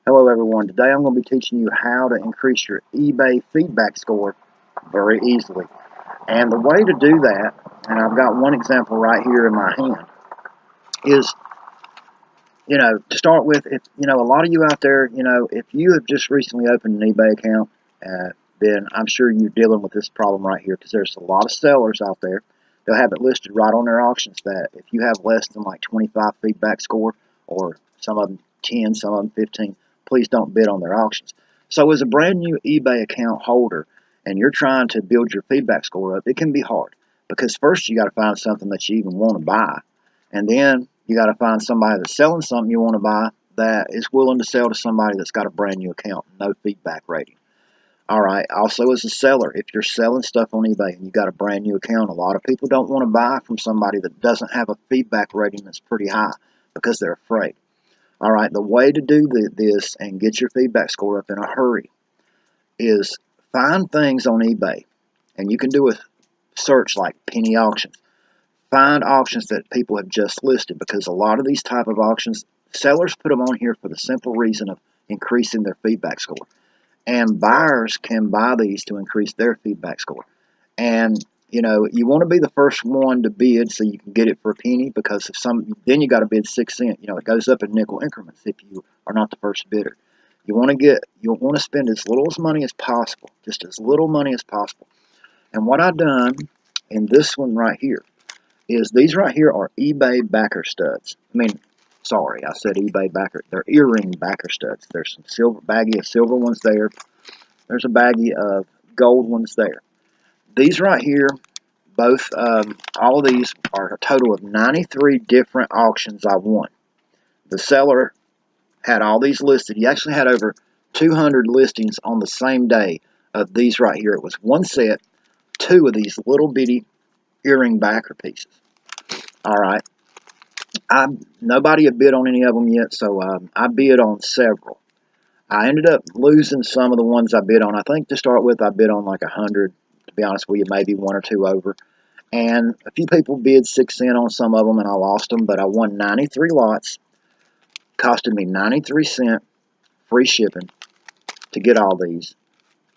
Hello everyone, today I'm going to be teaching you how to increase your eBay feedback score very easily. And the way to do that, and I've got one example right here in my hand, is, to start with, if, a lot of you out there, if you have just recently opened an eBay account, then I'm sure you're dealing with this problem right here because there's a lot of sellers out there. They'll have it listed right on their auctions that if you have less than like 25 feedback score, or some of them 10, some of them 15, please don't bid on their auctions. So as a brand new eBay account holder and you're trying to build your feedback score up, it can be hard because first you got to find something that you even want to buy, and then you got to find somebody that's selling something you want to buy that is willing to sell to somebody that's got a brand new account, no feedback rating. All right, also as a seller, if you're selling stuff on eBay and you got a brand new account, a lot of people don't want to buy from somebody that doesn't have a feedback rating that's pretty high because they're afraid. All right, the way to do this and get your feedback score up in a hurry is find things on eBay, and you can do a search like penny auctions. Find auctions that people have just listed, because a lot of these type of auctions, sellers put them on here for the simple reason of increasing their feedback score. And buyers can buy these to increase their feedback score. And you want to be the first one to bid so you can get it for a penny, because then you got to bid 6 cents. It goes up in nickel increments if you are not the first bidder. You want to spend as little money as possible, just as little money as possible. And what I've done in this one right here is these right here are eBay backer studs. Sorry, I said eBay backer. They're earring backer studs. There's some baggie of silver ones there. There's a baggie of gold ones there. These right here, all of these are a total of 93 different auctions I won. The seller had all these listed. He actually had over 200 listings on the same day of these right here. It was one set, 2 of these little bitty earring backer pieces. All right. Nobody had bid on any of them yet, so I bid on several. I ended up losing some of the ones I bid on. I think to start with, I bid on like 100. To be honest with you, maybe 1 or 2 over. And a few people bid 6 cents on some of them, and I lost them. But I won 93 lots. Costed me 93 cents free shipping to get all these.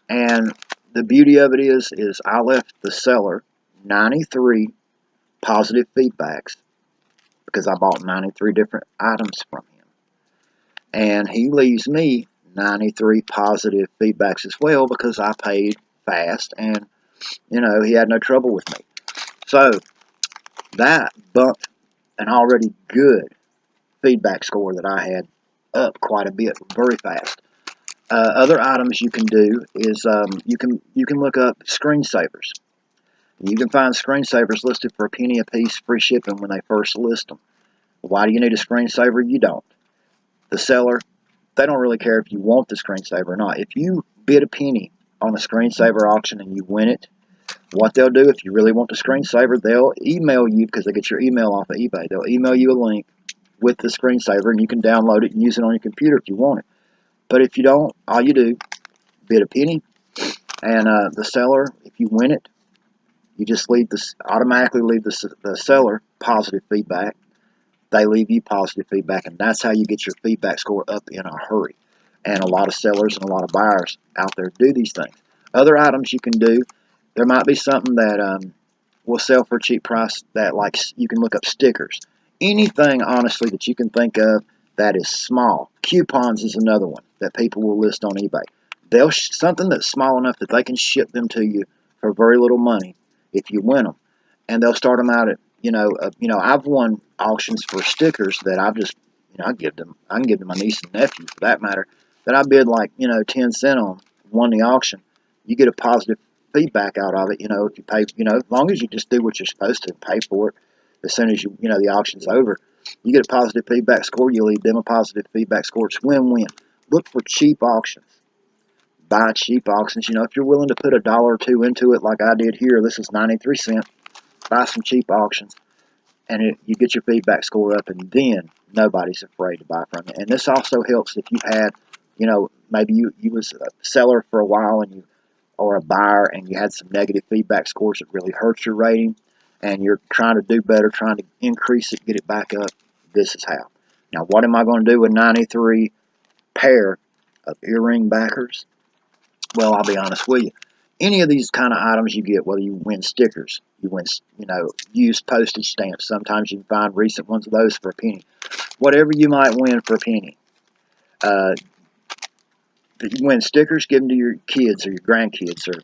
And the beauty of it is I left the seller 93 positive feedbacks, because I bought 93 different items from him. And he leaves me 93 positive feedbacks as well, because I paid fast and, he had no trouble with me. So that bumped an already good feedback score that I had up quite a bit, very fast. Other items you can do is you can look up screensavers. You can find screensavers listed for a penny a piece, free shipping when they first list them. Why do you need a screensaver? You don't. The seller, they don't really care if you want the screensaver or not. If you bid a penny on a screensaver auction and you win it, what they'll do, if you really want the screensaver, they'll email you, because they get your email off of eBay. They'll email you a link with the screensaver, and you can download it and use it on your computer if you want it. But if you don't, all you do, bid a penny, and the seller, if you win it, you just automatically leave the seller positive feedback. They leave you positive feedback, and that's how you get your feedback score up in a hurry. And a lot of sellers and a lot of buyers out there do these things. Other items you can do, there might be something that will sell for a cheap price, that, like, you can look up stickers. Anything, honestly, that you can think of that is small. Coupons is another one that people will list on eBay. Something that's small enough that they can ship them to you for very little money if you win them. And they'll start them out at, I've won auctions for stickers that I've just, I can give them my niece and nephew, for that matter, that I bid like, 10 cents on, won the auction. You get a positive feedback out of it, if you pay, as long as you just do what you're supposed to, pay for it as soon as the auction's over. You get a positive feedback score, you leave them a positive feedback score. It's win-win. Look for cheap auctions. Buy cheap auctions. If you're willing to put $1 or $2 into it, like I did here, this is 93 cents. Buy some cheap auctions, and you get your feedback score up, and then nobody's afraid to buy from you. And this also helps if you had, maybe you was a seller for a while, or a buyer, and you had some negative feedback scores that really hurt your rating, and you're trying to do better, trying to increase it, get it back up. This is how. Now, what am I going to do with 93 pair of earring backers, well, I'll be honest with you. Any of these kind of items you get, whether you win stickers, you win, used postage stamps. Sometimes you can find recent ones of those for a penny. Whatever you might win for a penny. If you win stickers, give them to your kids or your grandkids or,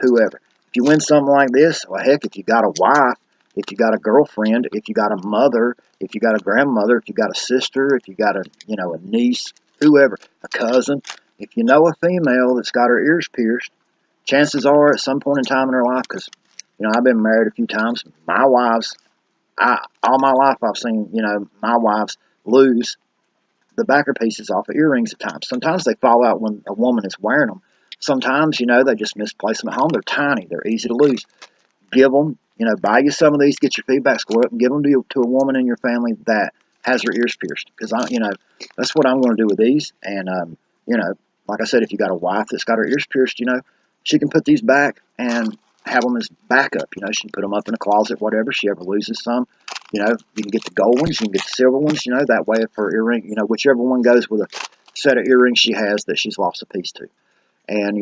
whoever. If you win something like this, well, heck, if you got a wife, if you got a girlfriend, if you got a mother, if you got a grandmother, if you got a sister, if you got a niece, whoever, a cousin, if you know a female that's got her ears pierced, chances are at some point in time in her life, because, I've been married a few times, my wives, all my life I've seen, my wives lose the backer pieces off of earrings at times. Sometimes they fall out when a woman is wearing them. Sometimes, they just misplace them at home. They're tiny. They're easy to lose. Give them, buy you some of these, get your feedback score up, and give them to a woman in your family that has her ears pierced. Because, that's what I'm going to do with these. And, like I said, if you got a wife that's got her ears pierced, she can put these back and have them as backup. She can put them up in a closet, whatever. She ever loses some, you can get the gold ones, you can get the silver ones, that way if her earring, whichever one goes with a set of earrings she has that she's lost a piece to. And,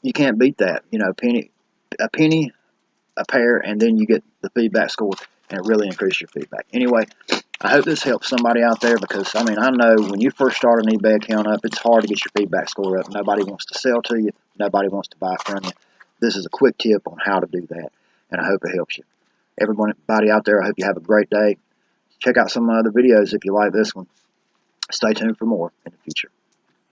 you can't beat that. A penny, a pair, and then you get the feedback score, and it really increases your feedback. Anyway, I hope this helps somebody out there because, I know when you first start an eBay account up, it's hard to get your feedback score up. Nobody wants to sell to you. Nobody wants to buy from you. This is a quick tip on how to do that, and I hope it helps you. Everybody out there, I hope you have a great day. Check out some other videos if you like this one. Stay tuned for more in the future.